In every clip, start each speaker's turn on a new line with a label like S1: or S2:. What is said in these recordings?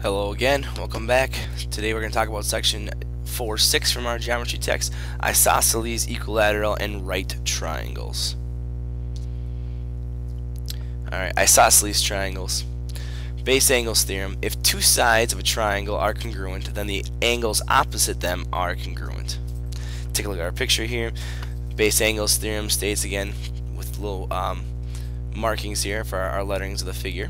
S1: Hello again, welcome back. Today we're going to talk about section 4.6 from our geometry text, isosceles, equilateral, and right triangles. Alright, isosceles triangles. Base angles theorem. If two sides of a triangle are congruent, then the angles opposite them are congruent. Take a look at our picture here. Base angles theorem states again with little markings here for our letterings of the figure.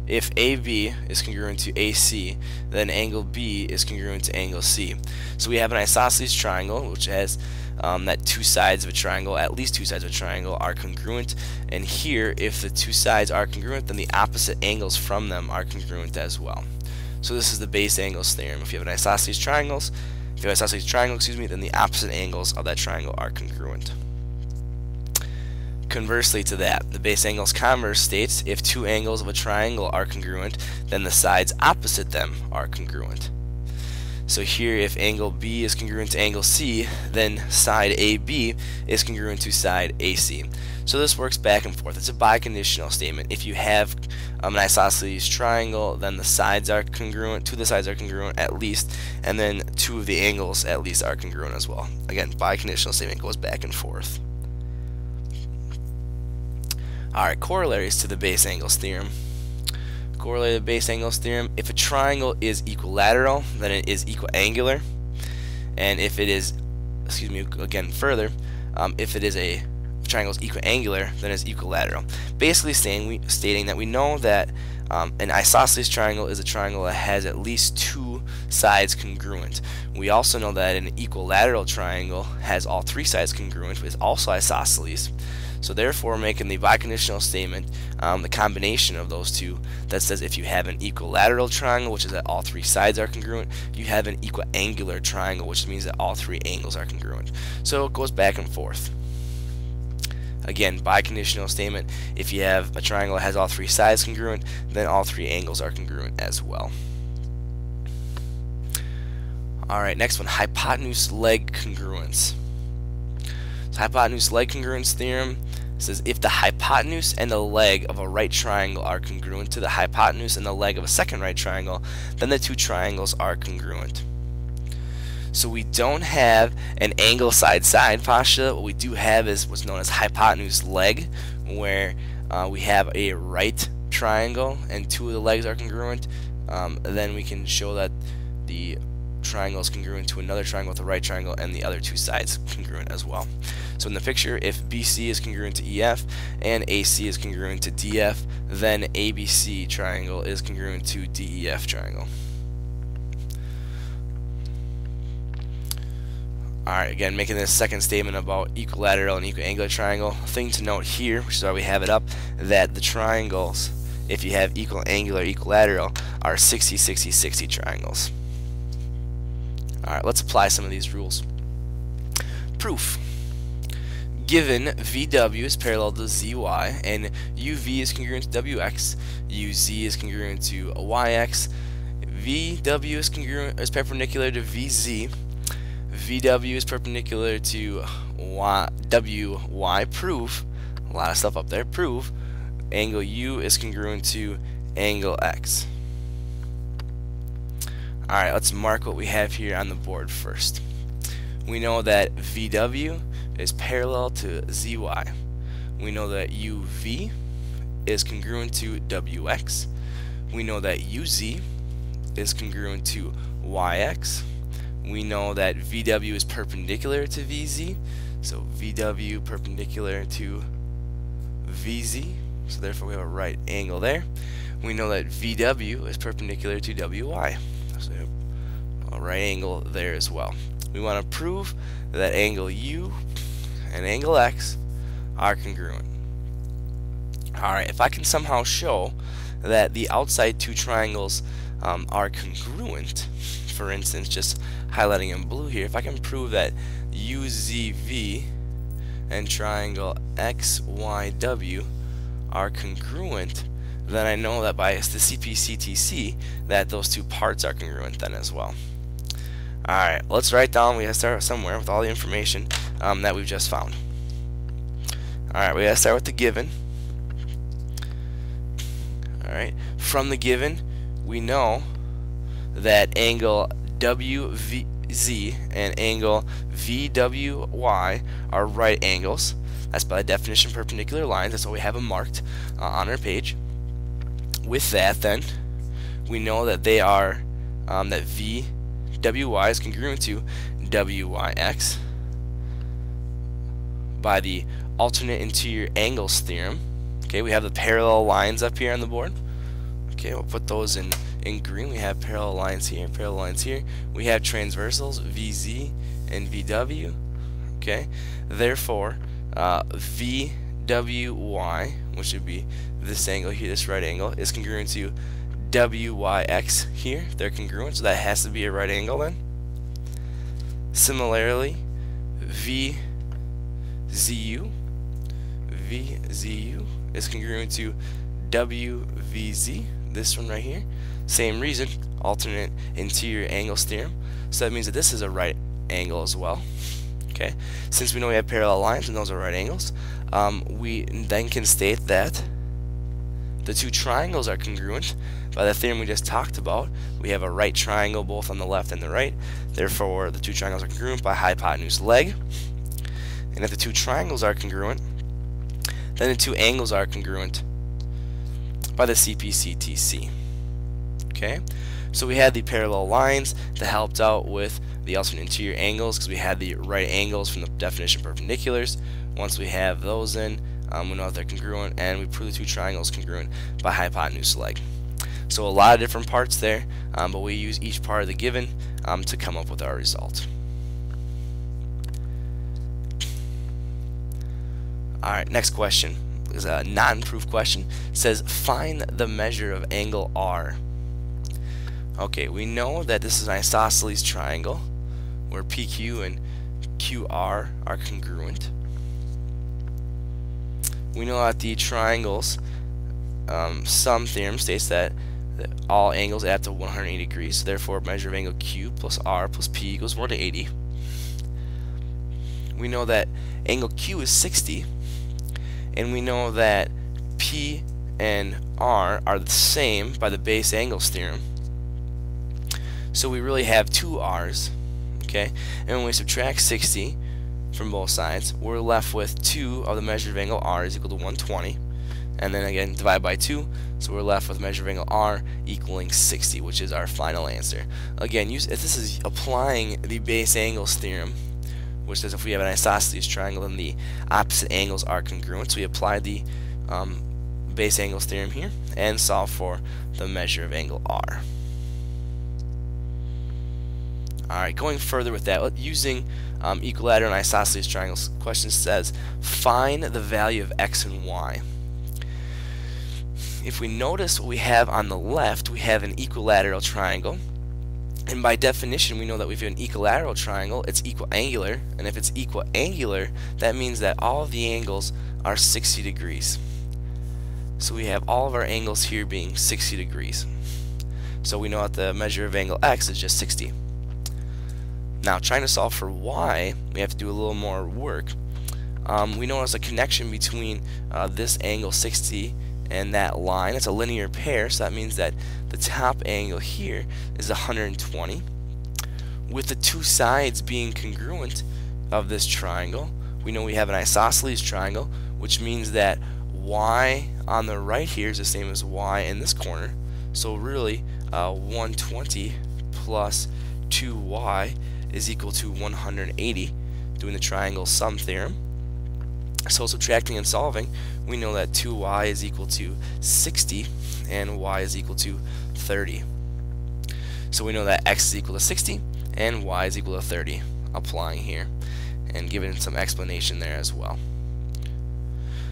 S1: If AB is congruent to AC, then angle B is congruent to angle C. So we have an isosceles triangle, which has that two sides of a triangle, at least two sides of a triangle, are congruent. And here, if the two sides are congruent, then the opposite angles from them are congruent as well. So this is the base angles theorem. If you have an isosceles triangle, then the opposite angles of that triangle are congruent. Conversely to that, the base angles converse states if two angles of a triangle are congruent, then the sides opposite them are congruent. So here, if angle B is congruent to angle C, then side AB is congruent to side AC. So this works back and forth. It's a biconditional statement. If you have an isosceles triangle, then the sides are congruent, two of the sides are congruent at least, and then two of the angles at least are congruent as well. Again, biconditional statement goes back and forth. Alright, corollaries to the base angles theorem. Corollary to the base angles theorem: if a triangle is equilateral, then it is equiangular. And if it is, if it is a triangle is equiangular, then it's equilateral. Basically stating that we know that an isosceles triangle is a triangle that has at least two sides congruent. We also know that an equilateral triangle has all three sides congruent, which is also isosceles. So therefore, we're making the biconditional statement, the combination of those two, that says if you have an equilateral triangle, which is that all three sides are congruent, you have an equiangular triangle, which means that all three angles are congruent. So it goes back and forth. Again, biconditional statement: if you have a triangle that has all three sides congruent, then all three angles are congruent as well. Alright, next one, hypotenuse-leg congruence. So hypotenuse-leg congruence theorem says if the hypotenuse and the leg of a right triangle are congruent to the hypotenuse and the leg of a second right triangle, then the two triangles are congruent. So we don't have an angle side-side postulate. What we do have is what's known as hypotenuse-leg, where we have a right triangle and two of the legs are congruent. Then we can show that the triangle is congruent to another triangle with a right triangle and the other two sides congruent as well. So in the picture, if BC is congruent to EF and AC is congruent to DF, then ABC triangle is congruent to DEF triangle. Alright, again, making this second statement about equilateral and equiangular triangle. Thing to note here, which is why we have it up, that the triangles, if you have equiangular, equilateral, are 60, 60, 60 triangles. Alright, let's apply some of these rules. Proof. Given VW is parallel to ZY and UV is congruent to WX, UZ is congruent to YX, VW is perpendicular to VZ, VW is perpendicular to WY, prove, a lot of stuff up there, prove angle U is congruent to angle X. Alright, let's mark what we have here on the board first. We know that VW is parallel to ZY. We know that UV is congruent to WX. We know that UZ is congruent to YX. We know that VW is perpendicular to VZ. So VW perpendicular to VZ. So therefore we have a right angle there. We know that VW is perpendicular to WY. So a right angle there as well. We want to prove that angle U and angle X are congruent. Alright, if I can somehow show that the outside two triangles are congruent, for instance, just highlighting in blue here, if I can prove that UZV and triangle XYW are congruent, then I know that by the CP/CTC that those two parts are congruent then as well. Alright, let's write down, we gotta start somewhere with all the information that we've just found. Alright, we gotta start with the given. Alright, from the given, we know that angle WVZ and angle VWY are right angles. That's by definition perpendicular lines. That's why we have them marked on our page. With that, then, we know that they are that VWY is congruent to WYX by the alternate interior angles theorem. Okay, we have the parallel lines up here on the board. Okay, we'll put those in green. We have parallel lines here, parallel lines here. We have transversals, VZ and VW. Okay, therefore, VWY, which would be this angle here, this right angle, is congruent to WYX here. They're congruent, so that has to be a right angle then. Similarly, VZU is congruent to WVZ, this one right here. Same reason, alternate interior angles theorem. So that means that this is a right angle as well. Okay, since we know we have parallel lines and those are right angles, we then can state that the two triangles are congruent by the theorem we just talked about. We have a right triangle both on the left and the right. Therefore, the two triangles are congruent by hypotenuse leg. And if the two triangles are congruent, then the two angles are congruent by the CPCTC. Okay, so we had the parallel lines that helped out with the alternate interior angles because we had the right angles from the definition perpendiculars. Once we have those in, we know that they're congruent, and we prove the two triangles congruent by hypotenuse leg. So a lot of different parts there, but we use each part of the given to come up with our result. Alright, next question is a non-proof question. It says find the measure of angle R. Okay, we know that this is an isosceles triangle where PQ and QR are congruent. We know that the triangles sum theorem states that all angles add to 180 degrees. Therefore, measure of angle Q plus R plus P equals 180. We know that angle Q is 60, and we know that P and R are the same by the base angles theorem. So we really have two R's, okay? And when we subtract 60 from both sides, we're left with 2 of the measure of angle R is equal to 120. And then again, divide by 2, so we're left with measure of angle R equaling 60, which is our final answer. Again, this is applying the base angles theorem, which says if we have an isosceles triangle, then the opposite angles are congruent. So we apply the base angles theorem here and solve for the measure of angle R. Alright, going further with that, using equilateral and isosceles triangles, question says find the value of x and y. If we notice what we have on the left, we have an equilateral triangle, and by definition we know that if we have an equilateral triangle, it's equiangular, and if it's equiangular, that means that all of the angles are 60 degrees. So we have all of our angles here being 60 degrees. So we know that the measure of angle x is just 60. Now, trying to solve for y, we have to do a little more work. We notice a connection between this angle 60 and that line. It's a linear pair, so that means that the top angle here is 120. With the two sides being congruent of this triangle, we know we have an isosceles triangle, which means that y on the right here is the same as y in this corner. So really, 120 plus 2y is equal to 180, doing the triangle sum theorem. So subtracting and solving, we know that 2y is equal to 60 and y is equal to 30. So we know that x is equal to 60 and y is equal to 30, applying here and giving some explanation there as well.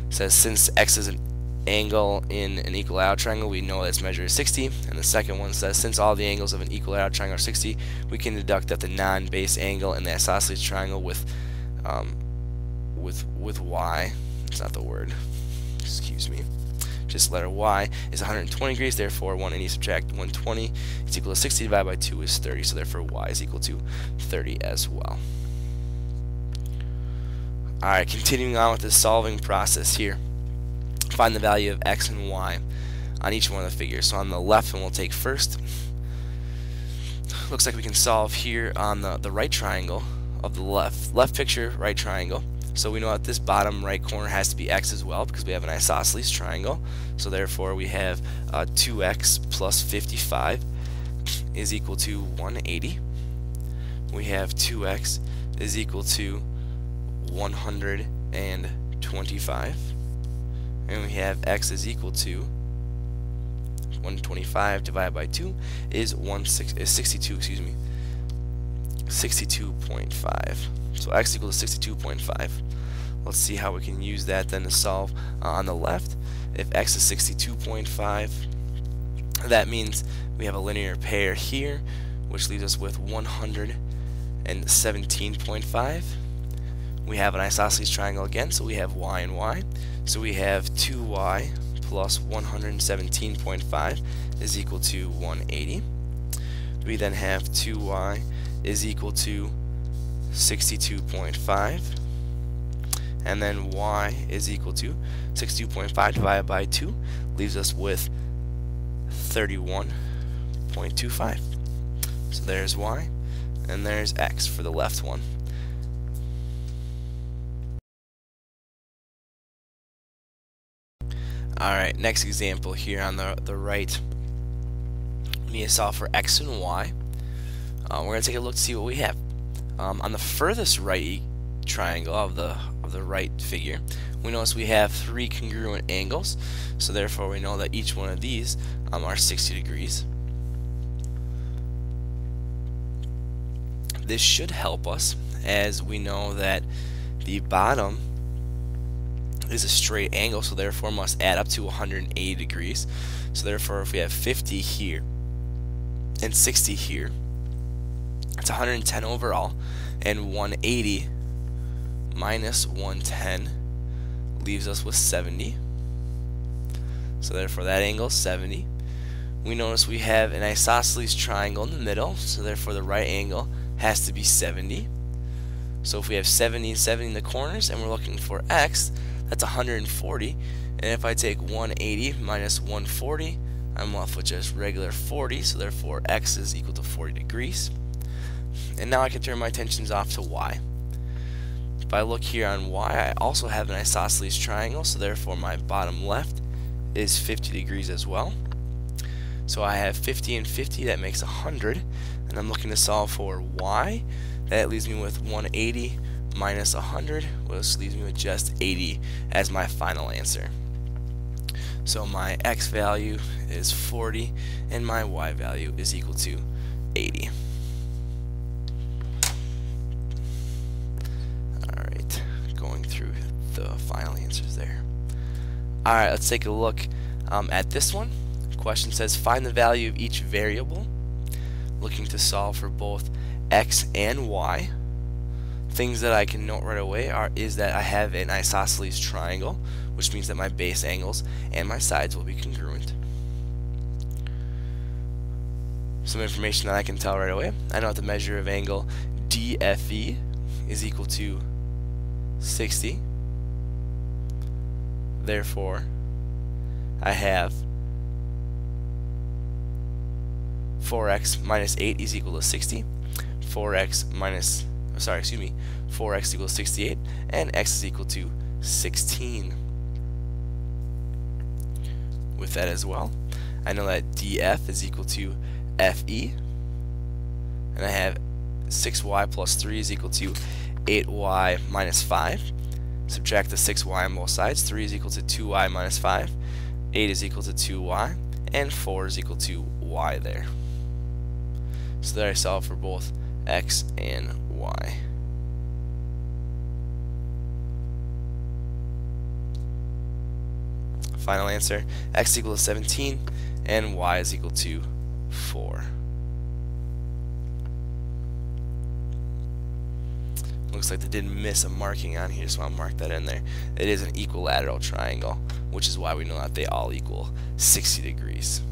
S1: It says since x is an angle in an equilateral triangle, we know that its measure is 60, and the second one says since all the angles of an equilateral triangle are 60, we can deduct that the non-base angle in the isosceles triangle with y, it's not the word, excuse me, just letter y, is 120 degrees. Therefore 180 subtract 120 is equal to 60 divided by 2 is 30, so therefore y is equal to 30 as well. Alright, continuing on with the solving process here. Find the value of x and y on each one of the figures. So on the left one we'll take first. looks like we can solve here on the right triangle of the left picture, right triangle. So we know that this bottom right corner has to be x as well because we have an isosceles triangle. So therefore we have 2x plus 55 is equal to 180. We have 2x is equal to 125. And we have x is equal to 125 divided by 2 is 62, excuse me, 62.5. So x equals to 62.5. Let's see how we can use that then to solve on the left. If x is 62.5, that means we have a linear pair here, which leaves us with 117.5. We have an isosceles triangle again, so we have y and y. So we have 2y plus 117.5 is equal to 180. We then have 2y is equal to 62.5, and then y is equal to 62.5 divided by 2 leaves us with 31.25. So there's y, and there's x for the left one. Alright, next example here on the right. We need to solve for x and y. We're going to take a look to see what we have. On the furthest right triangle of the right figure, we notice we have 3 congruent angles, so therefore we know that each one of these are 60 degrees. This should help us, as we know that the bottom is a straight angle, so therefore must add up to 180 degrees. So therefore if we have 50 here and 60 here, it's 110 overall, and 180 minus 110 leaves us with 70. So therefore that angle is 70. We notice we have an isosceles triangle in the middle, so therefore the right angle has to be 70. So if we have 70 and 70 in the corners and we're looking for x, that's 140. And if I take 180 minus 140, I'm left with just regular 40, so therefore x is equal to 40 degrees. And now I can turn my attentions off to y. If I look here on y, I also have an isosceles triangle, so therefore my bottom left is 50 degrees as well. So I have 50 and 50, that makes 100, and I'm looking to solve for y. That leaves me with 180 minus 100, which leaves me with just 80 as my final answer. So my x value is 40 and my y value is equal to 80. Alright, going through the final answers there. Alright, let's take a look at this one. The question says find the value of each variable. Looking to solve for both x and y. Things that I can note right away is that I have an isosceles triangle, which means that my base angles and my sides will be congruent. Some information that I can tell right away. I know that the measure of angle DFE is equal to 60. Therefore, I have 4x minus 8 is equal to 60. 4x equals 68, and x is equal to 16. With that as well, I know that DF is equal to FE, and I have 6y plus 3 is equal to 8y minus 5. Subtract the 6y on both sides. 3 is equal to 2y minus 5. 8 is equal to 2y, and 4 is equal to y there. So there I solve for both x and y. Final answer, x is equal to 17 and y is equal to 4. Looks like they did miss a marking on here, so I'll mark that in there. It is an equilateral triangle, which is why we know that they all equal 60 degrees.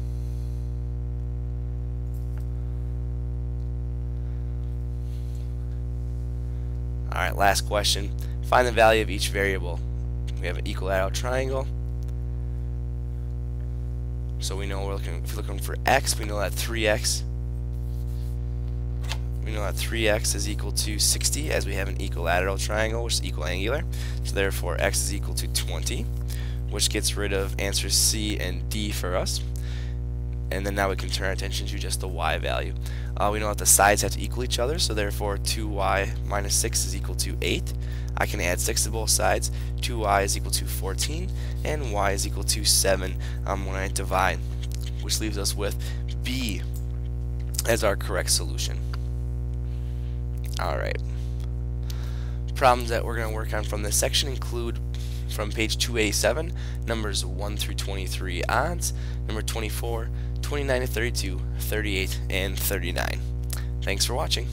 S1: Alright, last question. Find the value of each variable. We have an equilateral triangle. So we know if we're looking for x, we know that 3x we know that 3x is equal to 60 as we have an equilateral triangle, which is equiangular. So therefore x is equal to 20, which gets rid of answers C and D for us. And then now we can turn our attention to just the y value. We know that the sides have to equal each other, so therefore 2y minus 6 is equal to 8. I can add 6 to both sides. 2y is equal to 14, and y is equal to 7 when I divide, which leaves us with B as our correct solution. Alright. Problems that we're going to work on from this section include from page 287, numbers 1 through 23 odds, number 24, 29 to 32, 38, and 39. Thanks for watching.